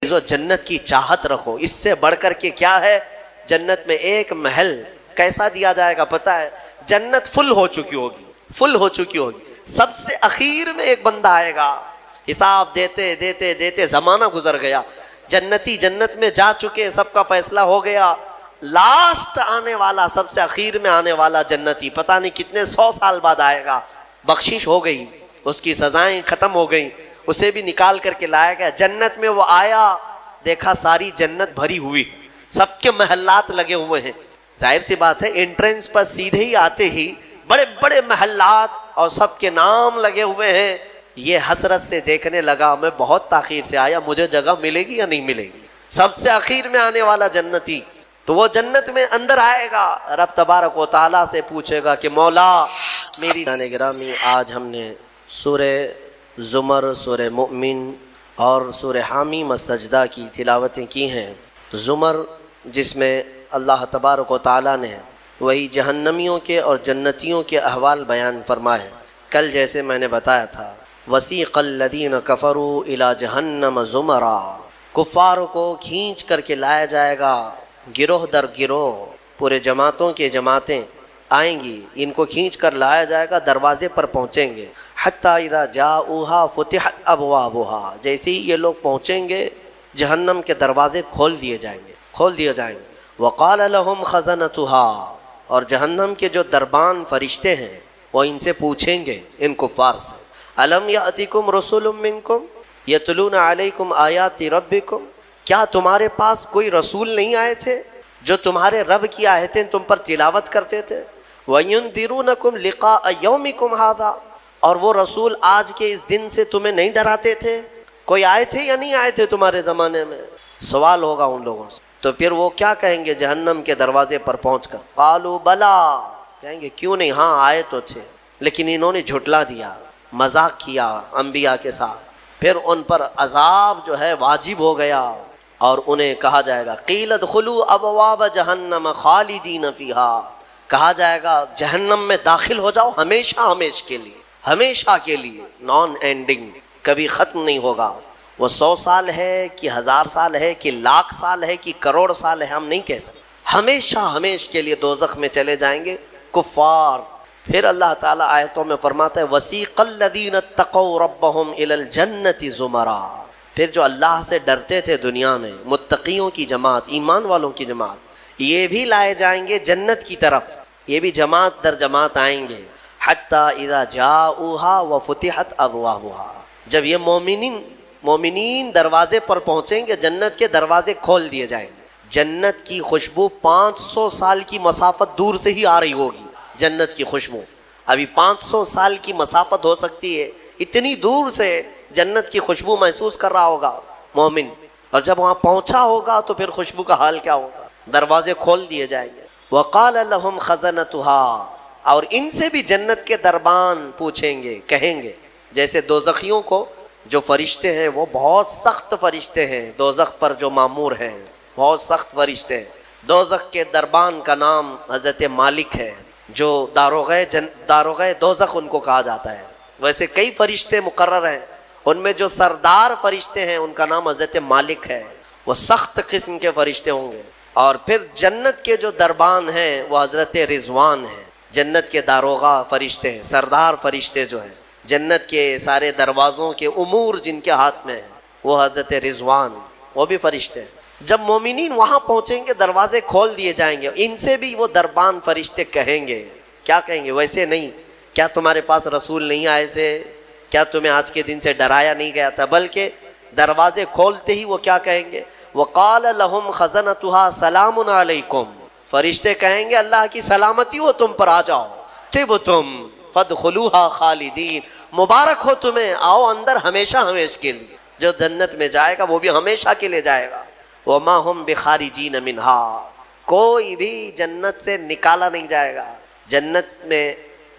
جنت کی چاہت رکھو، اس سے بڑھ کر کے کیا ہے؟ جنت میں ایک محل کیسا دیا جائے گا پتہ ہے؟ جنت فل ہو چکی ہوگی، سب سے اخیر میں ایک بندہ آئے گا، حساب دیتے دیتے دیتے زمانہ گزر گیا، جنتی جنت میں جا چکے، سب کا فیصلہ ہو گیا، لاسٹ آنے والا، سب سے اخیر میں آنے والا جنتی پتہ نہیں کتنے 100 سال بعد آئے گا، بخشش ہو گئی، اس کی سزائیں ختم ہو گئیں، اسے بھی نکال کر کے لایا گیا جنت میں۔ وہ آیا، دیکھا ساری جنت بھری ہوئی، سب کے محلات لگے ہوئے ہیں، ظاہر سی بات ہے انٹرنس پر سیدھے ہی آتے ہی بڑے بڑے محلات اور سب کے نام لگے ہوئے ہیں۔ یہ حسرت سے دیکھنے لگا، میں بہت تاخیر سے آیا، مجھے جگہ ملے گی یا نہیں ملے گی؟ سب سے اخیر میں آنے والا جنتی، تو وہ جنت میں اندر آئے گا، رب تبارک و تعالیٰ سے پوچھے گا کہ مولا میری گرامی، آج ہم نے سورہ زمر، سورہ مؤمن اور سورہ حامیم السجدہ کی تلاوتیں کی ہیں۔ زمر جس میں اللہ تبارک و تعالیٰ نے وہی جہنمیوں کے اور جنتیوں کے احوال بیان فرمائے۔ کل جیسے میں نے بتایا تھا، وسیق الذین کفروا الی جہنم زمرا، کفار کو کھینچ کر کے لایا جائے گا گروہ در گروہ، پورے جماعتوں کے جماعتیں آئیں گی، ان کو کھینچ کر لایا جائے گا، دروازے پر پہنچیں گے، حتی اذا جاؤہا فتحت ابوابہا، جیسے ہی یہ لوگ پہنچیں گے جہنم کے دروازے کھول دیے جائیں گے۔ وقال لہم خزنتہا، اور جہنم کے جو دربان فرشتے ہیں وہ ان سے پوچھیں گے، ان کفار سے، الم یأتکم رسول منکم یتلون علیکم آیات ربکم، کیا تمہارے پاس کوئی رسول نہیں آئے تھے جو تمہارے رب کی آیتیں تم پر تلاوت کرتے تھے؟ وَيُنذِرُونَكُمْ لِقَاءَ يَوْمِكُمْ هَذَا، اور وہ رسول آج کے اس دن سے تمہیں نہیں ڈراتے تھے؟ کوئی آئے تھے یا نہیں آئے تھے تمہارے زمانے میں؟ سوال ہوگا ان لوگوں سے، تو پھر وہ کیا کہیں گے جہنم کے دروازے پر پہنچ کر؟ قالوا بلا، کہیں گے کیوں نہیں، ہاں آئے تو تھے، لیکن انہوں نے جھٹلا دیا، مذاق کیا انبیاء کے ساتھ، پھر ان پر عذاب جو ہے واجب ہو گیا، اور انہیں کہا جائے گا قیل ادخلوا ابواب جہنم خالدین فیہا، کہا جائے گا جہنم میں داخل ہو جاؤ ہمیشہ کے لیے، نان اینڈنگ، کبھی ختم نہیں ہوگا۔ وہ 100 سال ہے کہ 1000 سال ہے کہ لاکھ سال ہے کہ کروڑ سال ہے، ہم نہیں کہہ سکتے، ہمیشہ کے لیے دوزخ میں چلے جائیں گے کفار۔ پھر اللہ تعالیٰ آیتوں میں فرماتا ہے وَسِيقَ الَّذِينَ اتَّقَوْا رَبَّهُمْ إِلَى الْجَنَّةِ زُمَرًا، پھر جو اللہ سے ڈرتے تھے دنیا میں، متقیوں کی جماعت، ایمان والوں کی جماعت، یہ بھی لائے جائیں گے جنت کی طرف، یہ بھی جماعت در جماعت آئیں گے، حتی اذا جاؤہا وفتحت ابوابہا، جب یہ مومنین دروازے پر پہنچیں گے، جنت کے دروازے کھول دیے جائیں گے، جنت کی خوشبو 500 سال کی مسافت دور سے ہی آ رہی ہوگی، جنت کی خوشبو ابھی 500 سال کی مسافت ہو سکتی ہے، اتنی دور سے جنت کی خوشبو محسوس کر رہا ہوگا مومن، اور جب وہاں پہنچا ہوگا تو پھر خوشبو کا حال کیا ہوگا؟ دروازے کھول دیے جائیں گے۔ وقال لهم خزنتها، اور ان سے بھی جنت کے دربان پوچھیں گے، کہیں گے، جیسے دوزخیوں کو جو فرشتے ہیں وہ بہت سخت فرشتے ہیں، دوزخ پر جو مامور ہیں بہت سخت فرشتے ہیں، دوزخ کے دربان کا نام حضرت مالک ہے، جو داروغہ دوزخ ان کو کہا جاتا ہے۔ ویسے کئی فرشتے مقرر ہیں، ان میں جو سردار فرشتے ہیں ان کا نام حضرت مالک ہے، وہ سخت قسم کے فرشتے ہوں گے۔ اور پھر جنت کے جو دربان ہیں وہ حضرت رضوان ہیں، جنت کے داروغہ فرشتے ہیں، سردار فرشتے جو ہیں، جنت کے سارے دروازوں کے امور جن کے ہاتھ میں ہیں وہ حضرت رضوان، وہ بھی فرشتے ہیں۔ جب مومنین وہاں پہنچیں گے دروازے کھول دیے جائیں گے، ان سے بھی وہ دربان فرشتے کہیں گے، کیا کہیں گے؟ ویسے نہیں، کیا تمہارے پاس رسول نہیں آئے تھے؟ کیا تمہیں آج کے دن سے ڈرایا نہیں گیا تھا؟ بلکہ دروازے کھولتے ہی وہ کیا کہیں گے؟ وقال لهم خزنتها سلام علیکم، فرشتے کہیں گے اللہ کی سلامتی ہو تم پر، آ جاؤ، طبتم فادخلوها خالدین، مبارک ہو تمہیں، آؤ اندر ہمیشہ کے لیے۔ جو جنت میں جائے گا وہ بھی ہمیشہ کے لیے جائے گا۔ وما هم بخارجین منها، کوئی بھی جنت سے نکالا نہیں جائے گا، جنت میں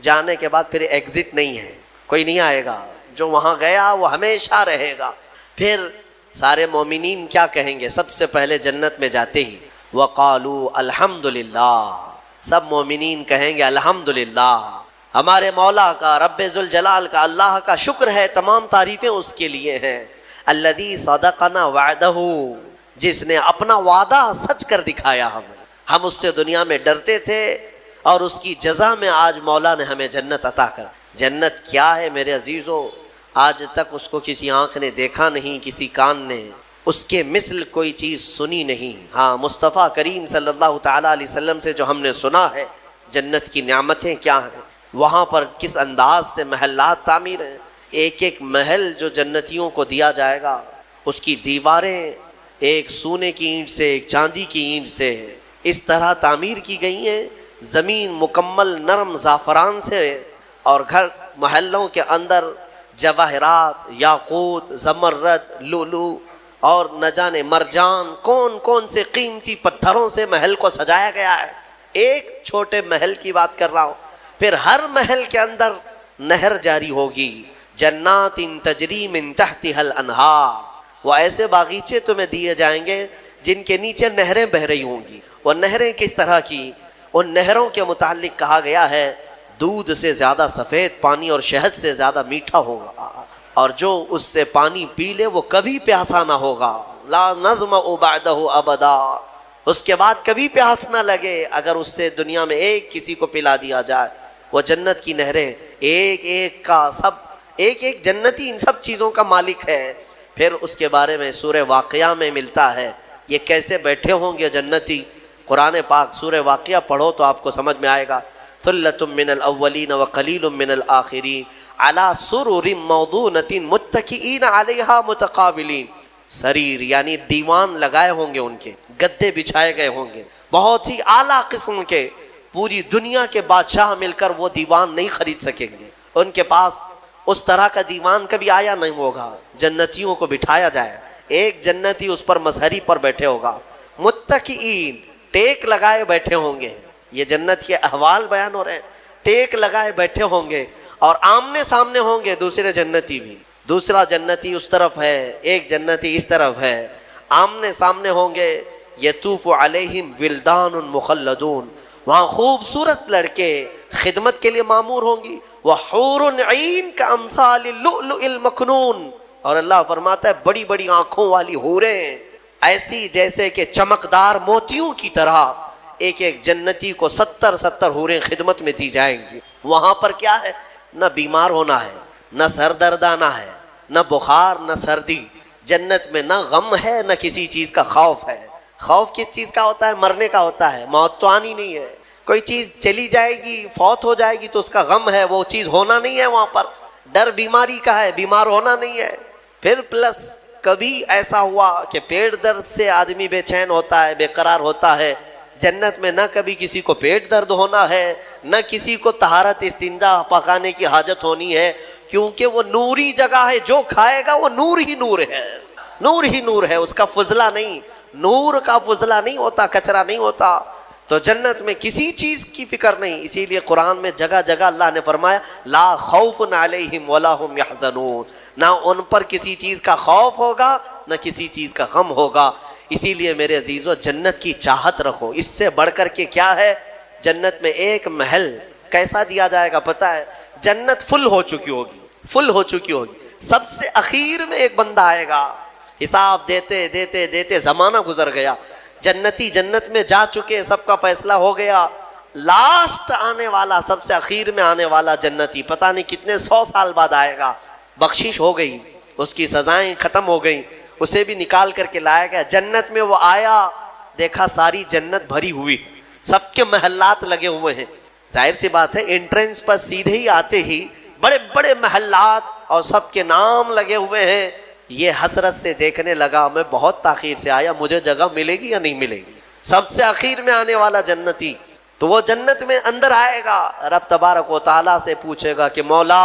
جانے کے بعد پھر ایگزٹ نہیں ہے، کوئی نہیں آئے گا، جو وہاں گیا وہ ہمیشہ رہے گا۔ پھر سارے مومنین کیا کہیں گے؟ سب سے پہلے جنت میں جاتے ہی وقالوا الحمدللہ، سب مومنین کہیں گے الحمدللہ، ہمارے مولا کا، رب ذوالجلال کا، اللہ کا شکر ہے، تمام تعریفیں اس کے لیے ہیں، الذی صدقنا وعدہ، جس نے اپنا وعدہ سچ کر دکھایا ہمیں. ہم اس سے دنیا میں ڈرتے تھے اور اس کی جزا میں آج مولا نے ہمیں جنت عطا کر. جنت کیا ہے میرے عزیزو؟ آج تک اس کو کسی آنکھ نے دیکھا نہیں، کسی کان نے اس کے مثل کوئی چیز سنی نہیں. ہاں، مصطفیٰ کریم صلی اللہ تعالیٰ علیہ وسلم سے جو ہم نے سنا ہے جنت کی نعمتیں کیا ہیں، وہاں پر کس انداز سے محلات تعمیر ہیں. ایک ایک محل جو جنتیوں کو دیا جائے گا، اس کی دیواریں ایک سونے کی اینٹ سے، ایک چاندی کی اینٹ سے اس طرح تعمیر کی گئی ہیں. زمین مکمل نرم زعفران سے، اور گھر محلوں کے اندر جواہرات، یاقوت، زمرد، لؤلؤ اور نہ جانے مرجان، کون کون سے قیمتی پتھروں سے محل کو سجایا گیا ہے. ایک چھوٹے محل کی بات کر رہا ہوں. پھر ہر محل کے اندر نہر جاری ہوگی. جنات تجری من تحتها الانہار، وہ ایسے باغیچے تمہیں دیے جائیں گے جن کے نیچے نہریں بہہ رہی ہوں گی. وہ نہریں کس طرح کی؟ ان نہروں کے متعلق کہا گیا ہے دودھ سے زیادہ سفید پانی اور شہد سے زیادہ میٹھا ہوگا، اور جو اس سے پانی پی لے وہ کبھی پیاسا نہ ہوگا. لا نظمأ بعدہ ابدا، اس کے بعد کبھی پیاس نہ لگے اگر اس سے دنیا میں ایک کسی کو پلا دیا جائے. وہ جنت کی نہریں ایک ایک کا سب، ایک ایک جنتی ان سب چیزوں کا مالک ہے. پھر اس کے بارے میں سورہ واقعہ میں ملتا ہے یہ کیسے بیٹھے ہوں گے جنتی. قرآن پاک سورہ واقعہ پڑھو تو آپ کو سمجھ میں آئے گا. ثلۃ من الاولین وقلیل من الآخرین علی سرر موضونۃ متکئین علیہا متقابلین. سریر یعنی دیوان لگائے ہوں گے، ان کے گدے بچھائے گئے ہوں گے بہت ہی اعلیٰ قسم کے. پوری دنیا کے بادشاہ مل کر وہ دیوان نہیں خرید سکیں گے. ان کے پاس اس طرح کا دیوان کبھی آیا نہیں ہوگا. جنتیوں کو بٹھایا جائے، ایک جنتی اس پر مسہری پر بیٹھے ہوگا. متکئین، ٹیک لگائے بیٹھے ہوں گے. یہ جنت کے احوال بیان ہو رہے ہیں. ٹیک لگائے بیٹھے ہوں گے اور آمنے سامنے ہوں گے دوسرے جنتی بھی. دوسرا جنتی اس طرف ہے، ایک جنتی اس طرف ہے، آمنے سامنے ہوں گے. یطوف علیہم ولدان مخلدون، وہاں خوبصورت لڑکے خدمت کے لیے معمور ہوں گی. وحور عین کامثال اللؤلؤ المکنون، اور اللہ فرماتا ہے بڑی بڑی آنکھوں والی حوریں ایسی جیسے کہ چمکدار موتیوں کی طرح. ایک ایک جنتی کو 70 حوریں خدمت میں دی جائیں گی. وہاں پر کیا ہے؟ نہ بیمار ہونا ہے، نہ سر درد آنا ہے، نہ بخار، نہ سردی. جنت میں نہ غم ہے نہ کسی چیز کا خوف ہے. خوف کس چیز کا ہوتا ہے؟ مرنے کا ہوتا ہے. موت تو آنی نہیں ہے. کوئی چیز چلی جائے گی، فوت ہو جائے گی تو اس کا غم ہے، وہ چیز ہونا نہیں ہے. وہاں پر ڈر بیماری کا ہے، بیمار ہونا نہیں ہے. پھر پلس کبھی ایسا ہوا کہ پیٹ درد سے آدمی بے چین ہوتا ہے، بے قرار ہوتا ہے. جنت میں نہ کبھی کسی کو پیٹ درد ہونا ہے، نہ کسی کو طہارت استنجا پکانے کی حاجت ہونی ہے، کیونکہ وہ نوری جگہ ہے. جو کھائے گا وہ نور ہی نور ہے، نور ہی نور ہے. اس کا فضلہ نہیں، نور کا فضلہ نہیں ہوتا، کچرا نہیں ہوتا. تو جنت میں کسی چیز کی فکر نہیں. اسی لیے قرآن میں جگہ جگہ اللہ نے فرمایا لا خوف علیہم ولا هم یحزنون، نہ ان پر کسی چیز کا خوف ہوگا نہ کسی چیز کا غم ہوگا. اسی لیے میرے عزیزو جنت کی چاہت رکھو. اس سے بڑھ کر کے کیا ہے؟ جنت میں ایک محل کیسا دیا جائے گا پتہ ہے؟ جنت فل ہو چکی ہوگی، فل ہو چکی ہوگی. سب سے اخیر میں ایک بندہ آئے گا، حساب دیتے دیتے دیتے زمانہ گزر گیا. جنتی جنت میں جا چکے، سب کا فیصلہ ہو گیا. لاسٹ آنے والا، سب سے اخیر میں آنے والا جنتی پتہ نہیں کتنے 100 سال بعد آئے گا. بخشش ہو گئی، اس کی سزائیں ختم ہو گئیں، اسے بھی نکال کر کے لایا گیا. جنت میں وہ آیا، دیکھا ساری جنت بھری ہوئی، سب کے محلات لگے ہوئے ہیں. ظاہر سی بات ہے انٹرنس پر سیدھے ہی آتے ہی بڑے بڑے محلات اور سب کے نام لگے ہوئے ہیں. یہ حسرت سے دیکھنے لگا میں بہت تاخیر سے آیا، مجھے جگہ ملے گی یا نہیں ملے گی. سب سے اخیر میں آنے والا جنتی تو وہ جنت میں اندر آئے گا، رب تبارک و تعالیٰ سے پوچھے گا کہ مولا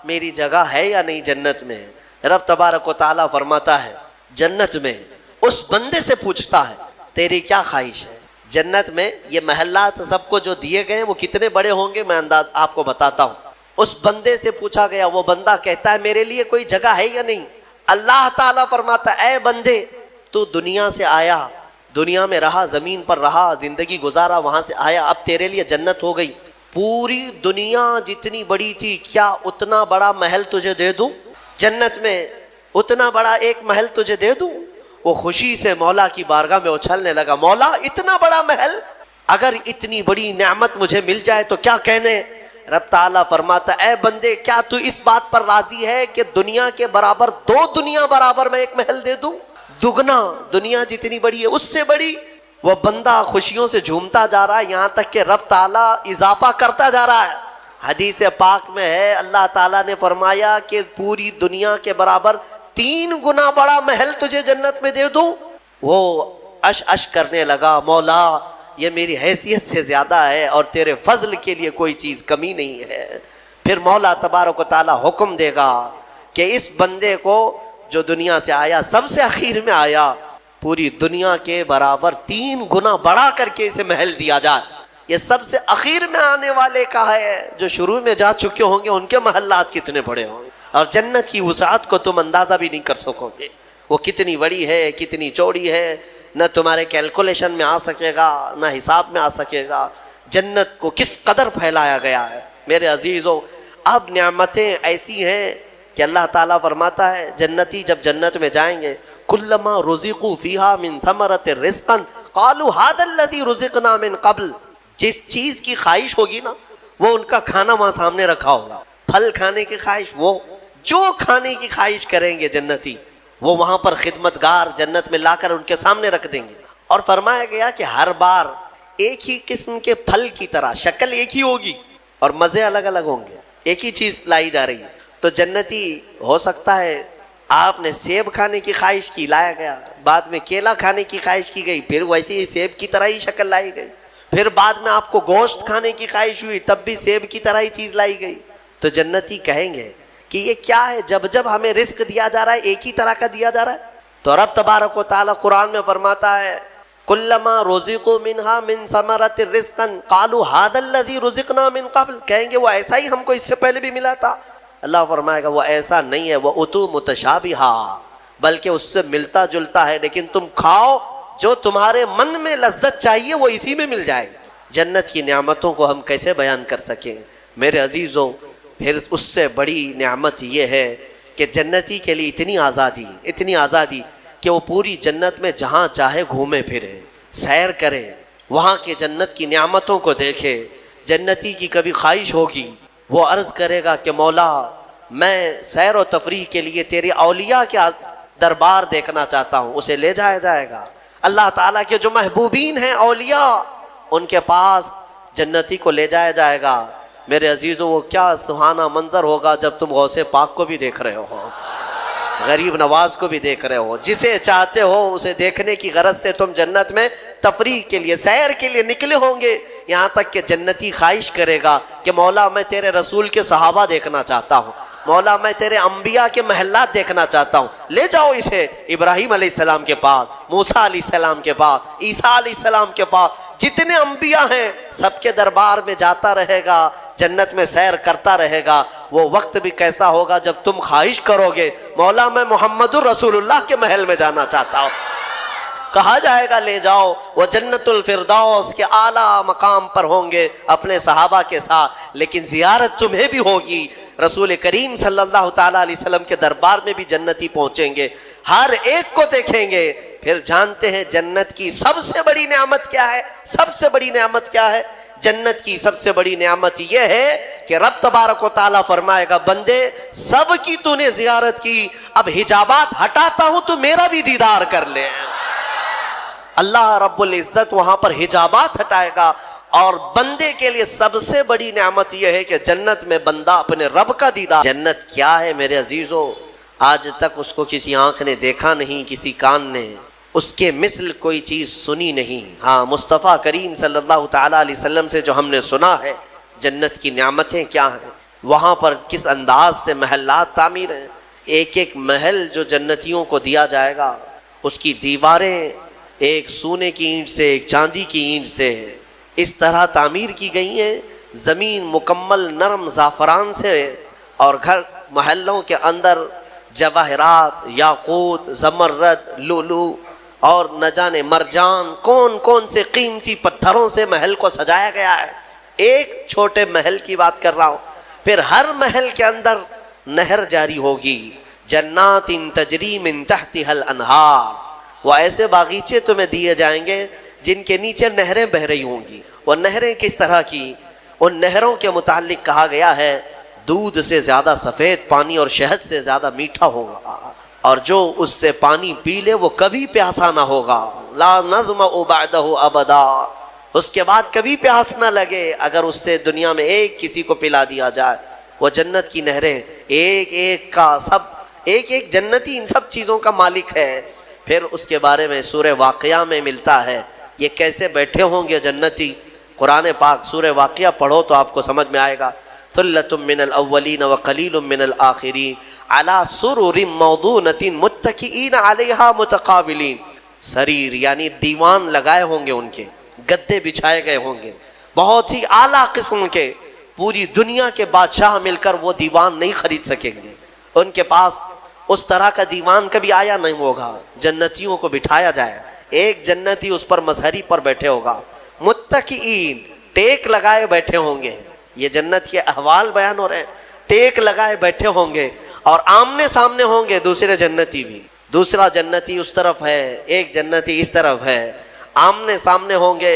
میری جگہ ہے یا نہیں جنت میں. رب تبارک و تعالیٰ فرماتا ہے جنت میں اس بندے سے پوچھتا ہے تیری کیا خواہش ہے. جنت میں یہ محلات سب کو جو دیے گئے وہ کتنے بڑے ہوں گے میں انداز آپ کو بتاتا ہوں. اس بندے سے پوچھا گیا، وہ بندہ کہتا ہے میرے لیے کوئی جگہ ہے یا نہیں. اللہ تعالیٰ فرماتا ہے اے بندے تو دنیا سے آیا، دنیا میں رہا، زمین پر رہا، زندگی گزارا، وہاں سے آیا، اب تیرے لیے جنت ہو گئی. پوری دنیا جتنی بڑی تھی کیا اتنا بڑا محل تجھے دے دوں؟ جنت میں اتنا بڑا ایک محل تجھے دے دوں؟ وہ خوشی سے مولا کی بارگاہ میں اچھلنے لگا، مولا اتنا بڑا محل، اگر اتنی بڑی نعمت مجھے مل جائے تو کیا کہنے؟ رب تعالیٰ فرماتا اے بندے کیا تو اس بات پر راضی ہے کہ دنیا کے برابر 2 دنیا برابر میں ایک محل دے دوں؟ دگنا، دنیا جتنی بڑی ہے اس سے بڑی۔ وہ بندہ خوشیوں سے جھومتا جا رہا ہے، یہاں تک کہ رب تعالیٰ اضافہ کرتا جا رہا ہے۔ حدیث پاک میں ہے اللہ تعالیٰ نے فرمایا کہ پوری دنیا کے برابر 3 گنا بڑا محل تجھے جنت میں دے دوں۔ وہ اش کرنے لگا، مولا یہ میری حیثیت سے زیادہ ہے اور تیرے فضل کے لیے کوئی چیز کمی نہیں ہے۔ پھر مولا تبارک و تعالیٰ حکم دے گا کہ اس بندے کو جو دنیا سے آیا سب سے اخیر میں آیا، پوری دنیا کے برابر 3 گنا بڑا کر کے اسے محل دیا جائے۔ یہ سب سے اخیر میں آنے والے کا ہے، جو شروع میں جا چکے ہوں گے ان کے محلات کتنے بڑے ہوں گے، اور جنت کی وسعت کو تم اندازہ بھی نہیں کر سکو گے، وہ کتنی بڑی ہے کتنی چوڑی ہے، نہ تمہارے کیلکولیشن میں آ سکے گا نہ حساب میں آ سکے گا۔ جنت کو کس قدر پھیلایا گیا ہے میرے عزیزو۔ اب نعمتیں ایسی ہیں کہ اللہ تعالیٰ فرماتا ہے جنتی جب جنت میں جائیں گے، کلما رزقوا فیہا من ثمرۃ رزقا قالوا ھذا الذی رزقنا من قبل، جس چیز کی خواہش ہوگی نا وہ ان کا کھانا وہاں سامنے رکھا ہوگا، پھل کھانے کی خواہش، وہ جو کھانے کی خواہش کریں گے جنتی وہ وہاں پر خدمتگار جنت میں لا کر ان کے سامنے رکھ دیں گے۔ اور فرمایا گیا کہ ہر بار ایک ہی قسم کے پھل کی طرح شکل ایک ہی ہوگی اور مزے الگ الگ ہوں گے، ایک ہی چیز لائی جا رہی ہے۔ تو جنتی ہو سکتا ہے آپ نے سیب کھانے کی خواہش کی، لایا گیا، بعد میں کیلا کھانے کی خواہش کی گئی، پھر ویسے ہی سیب کی طرح ہی شکل لائی گئی، پھر بعد میں آپ کو گوشت کھانے کی خواہش ہوئی تب بھی سیب کی طرح ہی چیز لائی گئی۔ تو جنتی کہیں گے کہ یہ کیا ہے، جب جب ہمیں رزق دیا جا رہا ہے ایک ہی طرح کا دیا جا رہا ہے۔ تو رب تبارک و تعالیٰ قرآن میں فرماتا ہے کلما رزقوا منہا من ثمرۃ رزقا قالوا ھذا الذی رزقنا من قبل، کہیں گے وہ ایسا ہی ہم کو اس سے پہلے بھی ملا تھا۔ اللہ فرمائے گا وہ ایسا نہیں ہے، وہ اتو متشابہا، بلکہ اس سے ملتا جلتا ہے، لیکن تم کھاؤ جو تمہارے من میں لذت چاہیے وہ اسی میں مل جائے گی۔ جنت کی نعمتوں کو ہم کیسے بیان کر سکیں میرے عزیزوں۔ پھر اس سے بڑی نعمت یہ ہے کہ جنتی کے لیے اتنی آزادی کہ وہ پوری جنت میں جہاں چاہے گھومے پھرے، سیر کرے، وہاں کے جنت کی نعمتوں کو دیکھے۔ جنتی کی کبھی خواہش ہوگی وہ عرض کرے گا کہ مولا میں سیر و تفریح کے لیے تیرے اولیاء کے دربار دیکھنا چاہتا ہوں، اسے لے جایا جائے گا۔ اللہ تعالیٰ کے جو محبوبین ہیں اولیاء، ان کے پاس جنتی کو لے جایا جائے گا۔ میرے عزیزوں وہ کیا سہانا منظر ہوگا جب تم غوث پاک کو بھی دیکھ رہے ہو، غریب نواز کو بھی دیکھ رہے ہو، جسے چاہتے ہو اسے دیکھنے کی غرض سے تم جنت میں تفریح کے لیے سیر کے لیے نکلے ہوں گے، یہاں تک کہ جنتی خواہش کرے گا کہ مولا میں تیرے رسول کے صحابہ دیکھنا چاہتا ہوں، مولا میں تیرے انبیاء کے محلات دیکھنا چاہتا ہوں، لے جاؤ اسے ابراہیم علیہ السلام کے پاس، موسیٰ علیہ السلام کے پاس، عیسیٰ علیہ السلام کے پاس، جتنے انبیاء ہیں سب کے دربار میں جاتا رہے گا، جنت میں سیر کرتا رہے گا۔ وہ وقت بھی کیسا ہوگا جب تم خواہش کرو گے مولا میں محمد الرسول اللہ کے محل میں جانا چاہتا ہوں، کہا جائے گا لے جاؤ، وہ جنت الفردوس کے اعلیٰ مقام پر ہوں گے اپنے صحابہ کے ساتھ، لیکن زیارت تمہیں بھی ہوگی۔ رسول کریم صلی اللہ تعالیٰ علیہ وسلم کے دربار میں بھی جنتی پہنچیں گے، ہر ایک کو دیکھیں گے۔ پھر جانتے ہیں جنت کی سب سے بڑی نعمت کیا ہے؟ سب سے بڑی نعمت کیا ہے؟ جنت کی سب سے بڑی نعمت یہ ہے کہ رب تبارک و تعالیٰ فرمائے گا بندے سب کی تو نے زیارت کی، اب حجابات ہٹاتا ہوں تو میرا بھی دیدار کر لے۔ اللہ رب العزت وہاں پر حجابات ہٹائے گا، اور بندے کے لیے سب سے بڑی نعمت یہ ہے کہ جنت میں بندہ اپنے رب کا دیدار۔ جنت کیا ہے میرے عزیزو؟ آج تک اس کو کسی آنکھ نے دیکھا نہیں، کسی کان نے اس کے مثل کوئی چیز سنی نہیں۔ ہاں مصطفیٰ کریم صلی اللہ تعالیٰ علیہ وسلم سے جو ہم نے سنا ہے جنت کی نعمتیں کیا ہیں، وہاں پر کس انداز سے محلات تعمیر ہیں، ایک ایک محل جو جنتیوں کو دیا جائے گا اس کی دیواریں ایک سونے کی اینٹ سے ایک چاندی کی اینٹ سے اس طرح تعمیر کی گئی ہیں، زمین مکمل نرم زعفران سے، اور گھر محلوں کے اندر جواہرات، یاقوت، زمرد، لؤلؤ اور نہ جانے مرجان کون کون سے قیمتی پتھروں سے محل کو سجایا گیا ہے۔ ایک چھوٹے محل کی بات کر رہا ہوں، پھر ہر محل کے اندر نہر جاری ہوگی، جنات تجری من تحتها الانہار، وہ ایسے باغیچے تمہیں دیے جائیں گے جن کے نیچے نہریں بہ رہی ہوں گی۔ وہ نہریں کس طرح کی؟ ان نہروں کے متعلق کہا گیا ہے دودھ سے زیادہ سفید پانی اور شہد سے زیادہ میٹھا ہوگا، اور جو اس سے پانی پی لے وہ کبھی پیاسا نہ ہوگا۔ لا نظمأ بعدہ ابدا، اس کے بعد کبھی پیاس نہ لگے اگر اس سے دنیا میں ایک کسی کو پلا دیا جائے۔ وہ جنت کی نہریں ایک ایک کا سب، ایک ایک جنتی ان سب چیزوں کا مالک ہے۔ پھر اس کے بارے میں سورہ واقعہ میں ملتا ہے یہ کیسے بیٹھے ہوں گے جنتی۔ قرآن پاک سورہ واقعہ پڑھو تو آپ کو سمجھ میں آئے گا۔ ثلۃ من الاولین وقلیل من الآخرین علی سرر موضونۃ متکئین علیہا متقابلین، سریر یعنی دیوان لگائے ہوں گے، ان کے گدے بچھائے گئے ہوں گے بہت ہی اعلیٰ قسم کے، پوری دنیا کے بادشاہ مل کر وہ دیوان نہیں خرید سکیں گے، ان کے پاس اس طرح کا دیوان کبھی آیا نہیں ہوگا۔ جنتیوں کو بٹھایا جائے، ایک جنتی اس پر مظہری پر بیٹھے ہوگا، متکئین ٹیک لگائے بیٹھے ہوں گے۔ یہ جنت کے احوال بیان ہو رہے ہیں، ٹیک لگائے بیٹھے ہوں گے اور آمنے سامنے ہوں گے دوسرے جنتی بھی، دوسرا جنتی اس طرف ہے، ایک جنتی اس طرف ہے، آمنے سامنے ہوں گے۔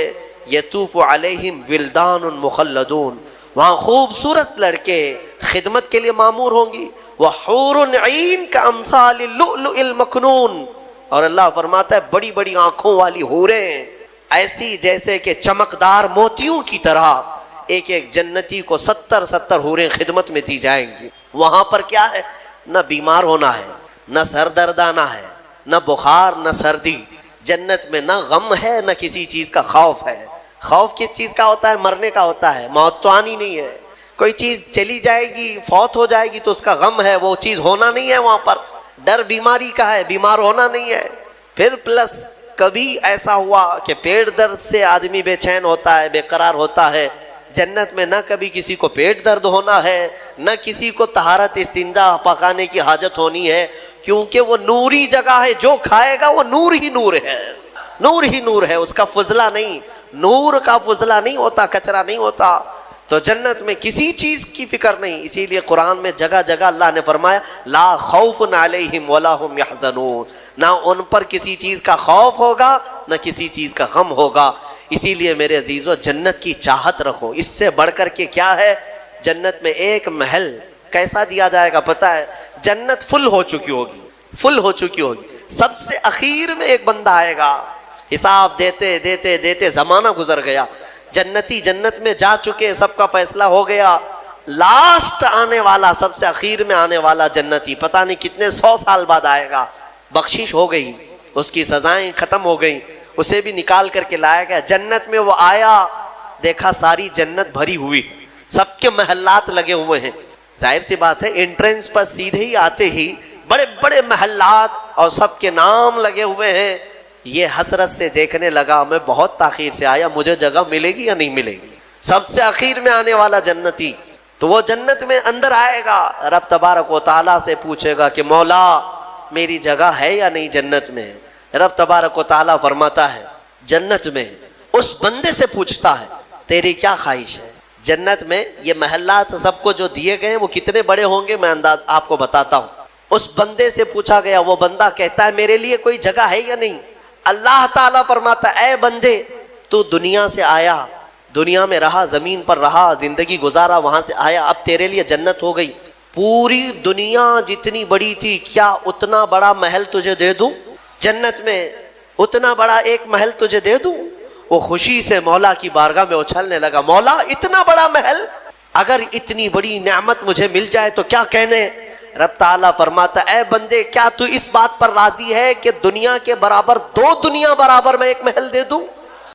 یطوف علیہم ولدان مخلدون، وہاں خوبصورت لڑکے خدمت کے لیے معمور ہوں گی، وحور عین کامثال اللؤلؤ المکنون، اور اللہ فرماتا ہے بڑی بڑی آنکھوں والی حوریں ایسی جیسے کہ چمکدار موتیوں کی طرح، ایک ایک جنتی کو 70 حوریں خدمت میں دی جائیں گی۔ وہاں پر کیا ہے؟ نہ بیمار ہونا ہے، نہ سر درد آنا ہے، نہ بخار، نہ سردی۔ جنت میں نہ غم ہے نہ کسی چیز کا خوف ہے۔ خوف کس چیز کا ہوتا ہے؟ مرنے کا ہوتا ہے، موت تو آنی نہیں ہے۔ کوئی چیز چلی جائے گی، فوت ہو جائے گی تو اس کا غم ہے، وہ چیز ہونا نہیں ہے وہاں پر۔ ڈر بیماری کا ہے، بیمار ہونا نہیں ہے۔ پھر پلس کبھی ایسا ہوا کہ پیٹ درد سے آدمی بے چین ہوتا ہے، بے قرار ہوتا ہے، جنت میں نہ کبھی کسی کو پیٹ درد ہونا ہے، نہ کسی کو طہارت استنجا پکانے کی حاجت ہونی ہے، کیونکہ وہ نوری جگہ ہے، جو کھائے گا وہ نور ہی نور ہے، نور ہی نور ہے، اس کا فضلہ نہیں، نور کا فضلہ نہیں ہوتا، کچرا نہیں ہوتا۔ تو جنت میں کسی چیز کی فکر نہیں، اسی لیے قرآن میں جگہ جگہ اللہ نے فرمایا لا خوف علیہم ولا هم یحزنون، نہ ان پر کسی چیز کا خوف ہوگا نہ کسی چیز کا غم ہوگا۔ اسی لیے میرے عزیزو جنت کی چاہت رکھو، اس سے بڑھ کر کے کیا ہے؟ جنت میں ایک محل کیسا دیا جائے گا پتہ ہے؟ جنت فل ہو چکی ہوگی، فل ہو چکی ہوگی، سب سے اخیر میں ایک بندہ آئے گا، حساب دیتے دیتے دیتے زمانہ گزر گیا، جنتی جنت میں جا چکے، سب کا فیصلہ ہو گیا، لاسٹ آنے والا، سب سے اخیر میں آنے والا جنتی پتہ نہیں کتنے 100 سال بعد آئے گا، بخشش ہو گئی، اس کی سزائیں ختم ہو گئیں، اسے بھی نکال کر کے لایا گیا۔ جنت میں وہ آیا، دیکھا ساری جنت بھری ہوئی، سب کے محلات لگے ہوئے ہیں، ظاہر سی بات ہے انٹرنس پر سیدھے ہی آتے ہی بڑے بڑے محلات اور سب کے نام لگے ہوئے ہیں۔ یہ حسرت سے دیکھنے لگا میں بہت تاخیر سے آیا، مجھے جگہ ملے گی یا نہیں ملے گی؟ سب سے اخیر میں آنے والا جنتی، تو وہ جنت میں اندر آئے گا، رب تبارک و تعالیٰ سے پوچھے گا کہ مولا میری جگہ ہے یا نہیں جنت میں؟ رب تبارک و تعالیٰ فرماتا ہے جنت میں اس بندے سے پوچھتا ہے تیری کیا خواہش ہے؟ جنت میں یہ محلات سب کو جو دیے گئے وہ کتنے بڑے ہوں گے میں انداز آپ کو بتاتا ہوں۔ اس بندے سے پوچھا گیا، وہ بندہ کہتا ہے میرے لیے کوئی جگہ ہے یا نہیں؟ اللہ تعالیٰ فرماتا ہے اے بندے تو دنیا سے آیا، دنیا میں رہا، زمین پر رہا، زندگی گزارا، وہاں سے آیا، اب تیرے لیے جنت ہو گئی، پوری دنیا جتنی بڑی تھی کیا اتنا بڑا محل تجھے دے دوں؟ جنت میں اتنا بڑا ایک محل تجھے دے دوں؟ وہ خوشی سے مولا کی بارگاہ میں اچھلنے لگا، مولا اتنا بڑا محل، اگر اتنی بڑی نعمت مجھے مل جائے تو کیا کہنے؟ رب تعالیٰ فرماتا اے بندے کیا تو اس بات پر راضی ہے کہ دنیا کے برابر 2 دنیا برابر میں ایک محل دے دوں؟